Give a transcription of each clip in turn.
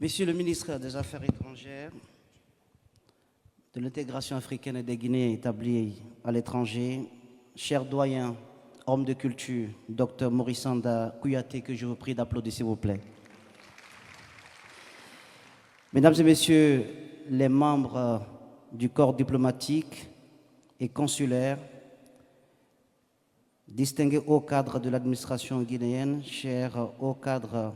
Monsieur le ministre des Affaires étrangères, de l'intégration africaine et des Guinéens établis à l'étranger, cher doyen, homme de culture, docteur Maurice Anda Kouyaté, que je vous prie d'applaudir s'il vous plaît. Mesdames et messieurs les membres du corps diplomatique et consulaire, distingués hauts cadres de l'administration guinéenne, chers hauts cadres,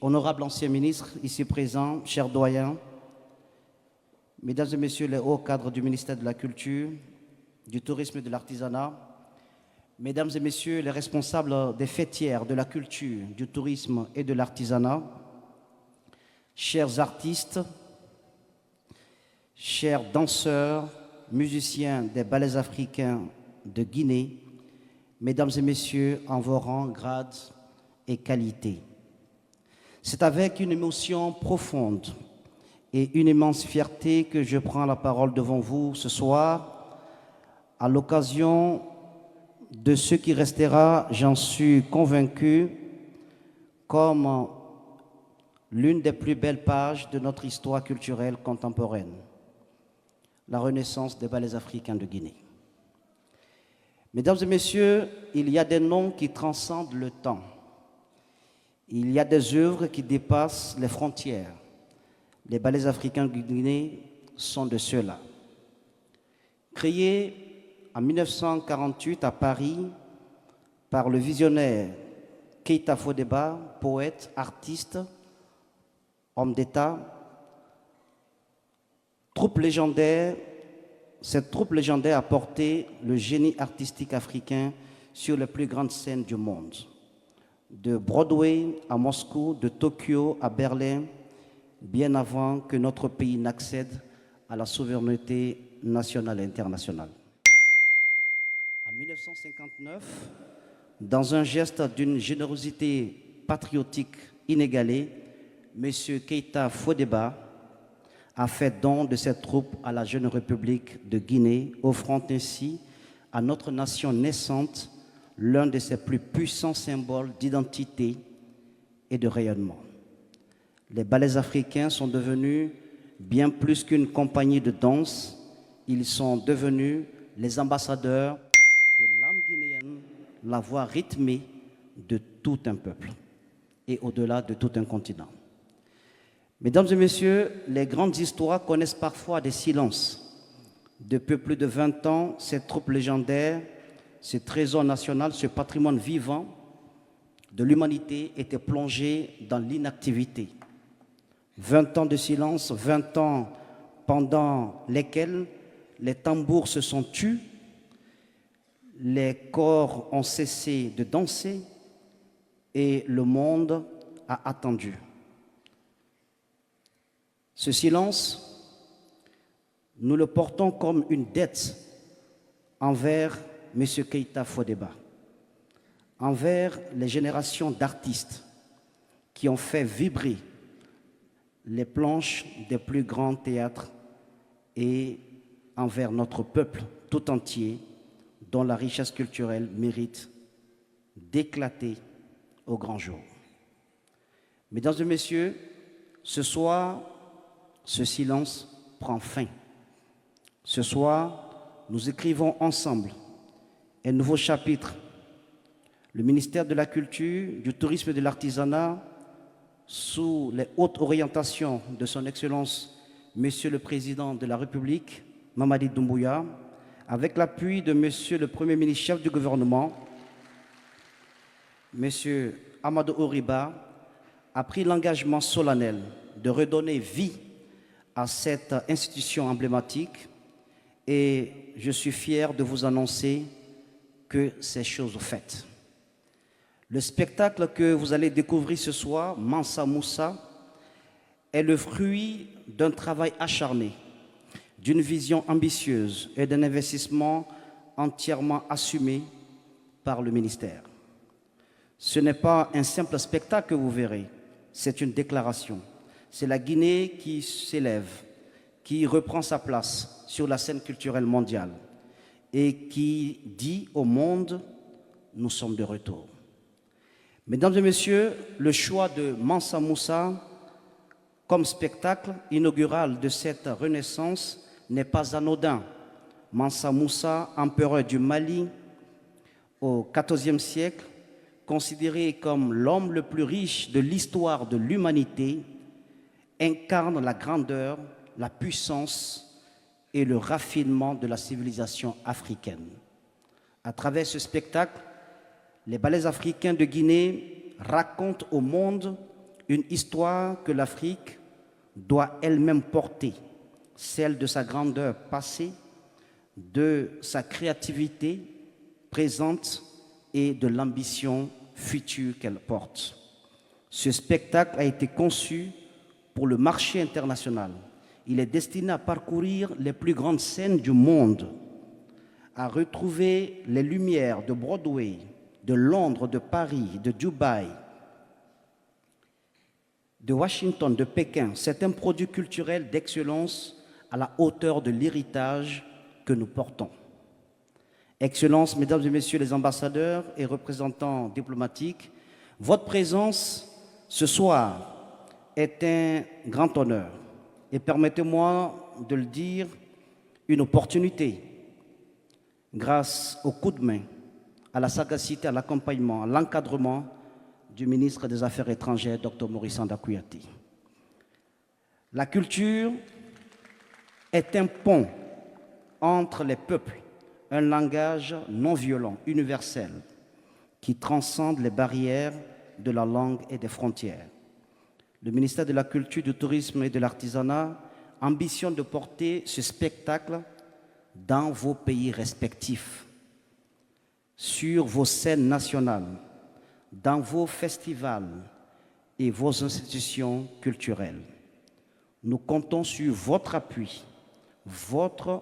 honorables anciens ministres ici présents, chers doyens, mesdames et messieurs les hauts cadres du ministère de la Culture, du Tourisme et de l'Artisanat, mesdames et messieurs les responsables des fêtières de la culture, du tourisme et de l'artisanat, chers artistes, chers danseurs, musiciens des ballets africains de Guinée, mesdames et messieurs en vos rangs, grades et qualités. C'est avec une émotion profonde et une immense fierté que je prends la parole devant vous ce soir à l'occasion de ce qui restera, j'en suis convaincu, comme l'une des plus belles pages de notre histoire culturelle contemporaine, la renaissance des ballets africains de Guinée. Mesdames et messieurs, il y a des noms qui transcendent le temps. Il y a des œuvres qui dépassent les frontières. Les ballets africains de Guinée sont de ceux-là. Créés en 1948 à Paris par le visionnaire Keïta Fodeba, poète, artiste, homme d'État, troupe légendaire. Cette troupe légendaire a porté le génie artistique africain sur les plus grandes scènes du monde. De Broadway à Moscou, de Tokyo à Berlin, bien avant que notre pays n'accède à la souveraineté nationale et internationale. En 1959, dans un geste d'une générosité patriotique inégalée, M. Keïta Fodeba a fait don de cette troupe à la jeune République de Guinée, offrant ainsi à notre nation naissante l'un de ses plus puissants symboles d'identité et de rayonnement. Les ballets africains sont devenus bien plus qu'une compagnie de danse, ils sont devenus les ambassadeurs de l'âme guinéenne, la voix rythmée de tout un peuple et au-delà de tout un continent. Mesdames et messieurs, les grandes histoires connaissent parfois des silences. Depuis plus de 20 ans, cette troupe légendaire, ce trésor national, ce patrimoine vivant de l'humanité était plongé dans l'inactivité. 20 ans de silence, 20 ans pendant lesquels les tambours se sont tus, les corps ont cessé de danser et le monde a attendu. Ce silence, nous le portons comme une dette envers M. Keïta Fodeba, envers les générations d'artistes qui ont fait vibrer les planches des plus grands théâtres et envers notre peuple tout entier dont la richesse culturelle mérite d'éclater au grand jour. Mesdames et messieurs, ce soir, ce silence prend fin. Ce soir, nous écrivons ensemble un nouveau chapitre. Le ministère de la Culture, du Tourisme et de l'Artisanat, sous les hautes orientations de son Excellence, Monsieur le Président de la République, Mamadi Doumbouya, avec l'appui de Monsieur le Premier ministre chef du gouvernement, Monsieur Amadou Oriba, a pris l'engagement solennel de redonner vie à cette institution emblématique et je suis fier de vous annoncer que c'est chose faite. Le spectacle que vous allez découvrir ce soir, Mansa Moussa, est le fruit d'un travail acharné, d'une vision ambitieuse et d'un investissement entièrement assumé par le ministère. Ce n'est pas un simple spectacle que vous verrez, c'est une déclaration. C'est la Guinée qui s'élève, qui reprend sa place sur la scène culturelle mondiale et qui dit au monde, nous sommes de retour. Mesdames et messieurs, le choix de Mansa Moussa comme spectacle inaugural de cette renaissance n'est pas anodin. Mansa Moussa, empereur du Mali au XIVe siècle, considéré comme l'homme le plus riche de l'histoire de l'humanité, incarne la grandeur, la puissance et le raffinement de la civilisation africaine. À travers ce spectacle, les ballets africains de Guinée racontent au monde une histoire que l'Afrique doit elle-même porter, celle de sa grandeur passée, de sa créativité présente et de l'ambition future qu'elle porte. Ce spectacle a été conçu pour le marché international. Il est destiné à parcourir les plus grandes scènes du monde, à retrouver les lumières de Broadway, de Londres, de Paris, de Dubaï, de Washington, de Pékin. C'est un produit culturel d'excellence à la hauteur de l'héritage que nous portons. Excellences, Mesdames et Messieurs les ambassadeurs et représentants diplomatiques, votre présence ce soir est un grand honneur et permettez-moi de le dire, une opportunité grâce au coup de main, à la sagacité, à l'accompagnement, à l'encadrement du ministre des Affaires étrangères, Dr Maurice Sanda Kouyaté. La culture est un pont entre les peuples, un langage non violent, universel, qui transcende les barrières de la langue et des frontières. Le ministère de la Culture, du Tourisme et de l'Artisanat ambitionne de porter ce spectacle dans vos pays respectifs, sur vos scènes nationales, dans vos festivals et vos institutions culturelles. Nous comptons sur votre appui, votre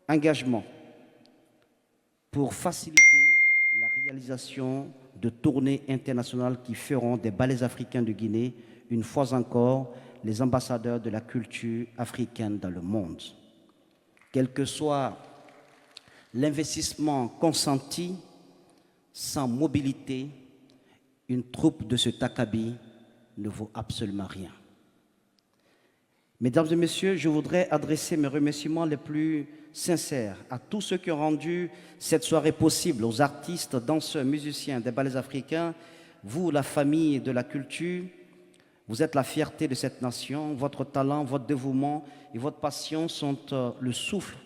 engagement pour faciliter la réalisation de tournées internationales qui feront des ballets africains de Guinée, une fois encore, les ambassadeurs de la culture africaine dans le monde. Quel que soit l'investissement consenti, sans mobilité, une troupe de ce Takabi ne vaut absolument rien. Mesdames et messieurs, je voudrais adresser mes remerciements les plus sincères à tous ceux qui ont rendu cette soirée possible, aux artistes, danseurs, musiciens des ballets africains, vous, la famille de la culture. Vous êtes la fierté de cette nation, votre talent, votre dévouement et votre passion sont le souffle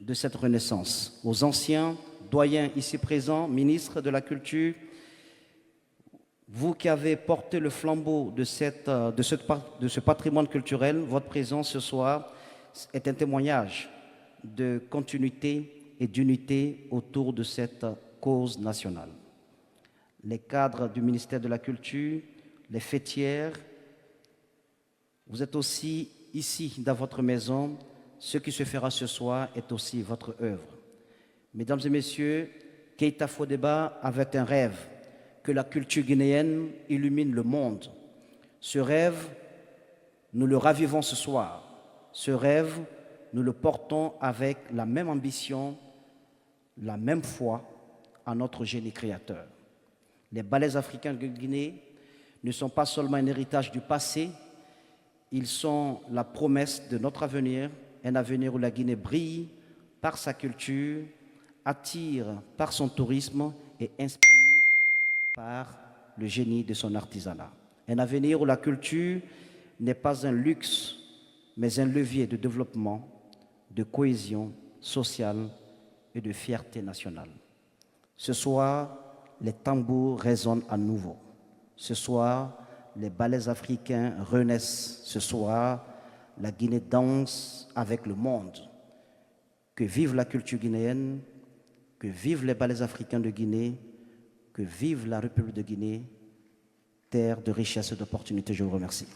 de cette renaissance. Aux anciens, doyens ici présents, ministres de la culture, vous qui avez porté le flambeau de ce patrimoine culturel, votre présence ce soir est un témoignage de continuité et d'unité autour de cette cause nationale. Les cadres du ministère de la Culture, les fêtières, vous êtes aussi ici dans votre maison. Ce qui se fera ce soir est aussi votre œuvre. Mesdames et messieurs, Keïta Fodeba avait un rêve, que la culture guinéenne illumine le monde. Ce rêve, nous le ravivons ce soir. Ce rêve, nous le portons avec la même ambition, la même foi en notre génie créateur. Les ballets africains de Guinée ne sont pas seulement un héritage du passé, ils sont la promesse de notre avenir, un avenir où la Guinée brille par sa culture, attire par son tourisme et inspire par le génie de son artisanat. Un avenir où la culture n'est pas un luxe, mais un levier de développement, de cohésion sociale et de fierté nationale. Ce soir, les tambours résonnent à nouveau. Ce soir, les ballets africains renaissent. Ce soir, la Guinée danse avec le monde. Que vive la culture guinéenne, que vivent les ballets africains de Guinée, que vive la République de Guinée, terre de richesse et d'opportunités. Je vous remercie.